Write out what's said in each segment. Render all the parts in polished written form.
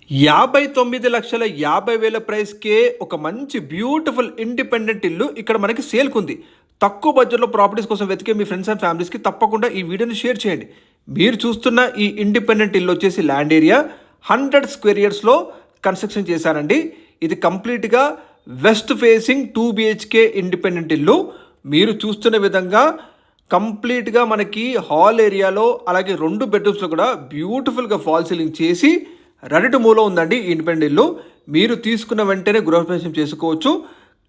59,50,000 ప్రైస్‌కే ఒక మంచి beautiful independent ఇల్లు ఇక్కడ మనకి సేల్‌కుంది. తక్కువ బడ్జెట్‌లో ప్రాపర్టీస్ కోసం వెతికే మీ ఫ్రెండ్స్ అండ్ ఫ్యామిలీస్‌కి తప్పకుండా ఈ వీడియోని షేర్ చేయండి. మీరు చూస్తున్న ఈ ఇండిపెండెంట్ ఇల్లు వచ్చేసి ల్యాండ్ ఏరియా 100 స్క్వేర్ ఇయర్స్‌లో కన్‌స్ట్రక్షన్ చేశారండి. ఇది కంప్లీట్‌గా వెస్ట్ ఫేసింగ్ 2 BHK ఇండిపెండెంట్ ఇల్లు. మీరు చూస్తున్న విధంగా కంప్లీట్‌గా మనకి హాల్ ఏరియాలో అలాగే 2 బెడ్‌రూమ్స్‌లో కూడా బ్యూటిఫుల్‌గా ఫాల్ సీలింగ్ చేసి రెడీ టు మూవ్లో ఉందండి ఈ ఇండిపెండెంట్ ఇల్లు. మీరు తీసుకున్న వెంటనే గృహప్రవేశం చేసుకోవచ్చు.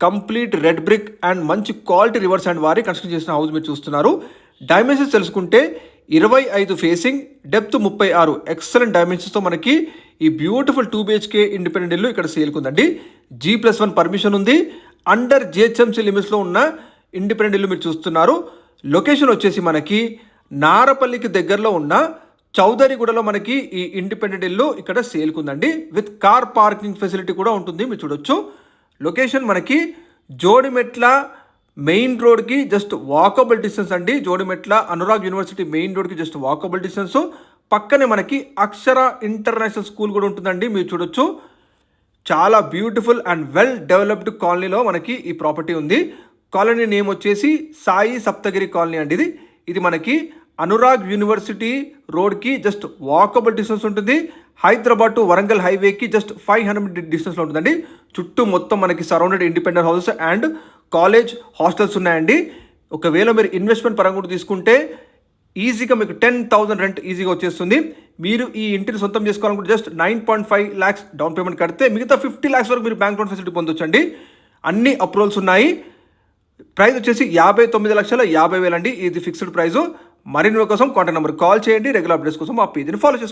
కంప్లీట్ రెడ్ బ్రిక్ అండ్ మంచి క్వాలిటీ రివర్స్ అండ్ వారి కన్స్ట్రక్షన్ చేసిన హౌస్ మీరు చూస్తున్నారు. డైమెన్షన్స్ తెలుసుకుంటే 25 ఫేసింగ్, డెప్త్ 36 ఎక్సలెంట్ డైమెన్షన్స్తో మనకి ఈ బ్యూటిఫుల్ 2 BHK ఇండిపెండెంట్ ఇల్లు ఇక్కడ సేల్కుందండి. G+1 పర్మిషన్ ఉంది. అండర్ GHMC లిమిట్స్లో ఉన్న ఇండిపెండెంట్ ఇల్లు మీరు చూస్తున్నారు. లొకేషన్ వచ్చేసి మనకి నారపల్లికి దగ్గరలో ఉన్న చౌదరిగూడలో మనకి ఈ ఇండిపెండెంట్ ఇల్లు ఇక్కడ సేల్కుందండి. విత్ కార్ పార్కింగ్ ఫెసిలిటీ కూడా ఉంటుంది, మీరు చూడొచ్చు. లొకేషన్ మనకి జోడిమెట్ల మెయిన్ రోడ్కి జస్ట్ వాకబుల్ డిస్టెన్స్ అండి. జోడిమెట్ల అనురాగ్ యూనివర్సిటీ మెయిన్ రోడ్కి జస్ట్ వాకబుల్ డిస్టెన్స్. పక్కనే మనకి అక్షర ఇంటర్నేషనల్ స్కూల్ కూడా ఉంటుందండి, మీరు చూడొచ్చు. చాలా బ్యూటిఫుల్ అండ్ వెల్ డెవలప్డ్ కాలనీలో మనకి ఈ ప్రాపర్టీ ఉంది. కాలనీ నేమ్ వచ్చేసి సాయి సప్తగిరి కాలనీ అండి. ఇది మనకి అనురాగ్ యూనివర్సిటీ రోడ్కి జస్ట్ వాకబుల్ డిస్టెన్స్ ఉంటుంది. హైదరాబాద్ టు వరంగల్ హైవేకి జస్ట్ 500 మీటర్ డిస్టెన్స్లో ఉంటుందండి. చుట్టూ మొత్తం మనకి surrounded independent houses and college hostels ఉన్నాయండి. ఒకవేళ మీరు ఇన్వెస్ట్మెంట్ పరంగా కూడా తీసుకుంటే ఈజీగా మీకు 10,000 రెంట్ ఈజీగా వచ్చేస్తుంది. మీరు ఈ ఇంటిని సొంతం చేసుకోవాలనుకుంటే జస్ట్ 9.5 lakhs డౌన్ పేమెంట్ కడితే మిగతా 50 lakhs వరకు మీరు బ్యాంక్ లోన్ ఫెసిలిటీ పొందొచ్చండి. అన్ని అప్రూవల్స్ ఉన్నాయి. ప్రైస్ వచ్చేసి 59,50,000 అండి. ఇది ఫిక్స్డ్ ప్రైస్. మరిన్ని కోసం కాంటాక్ట్ నెంబర్ కాల్ చేయండి. రెగ్యులర్ అప్డేట్స్ కోసం మా పేజీని ఫాలో చేసుకోండి.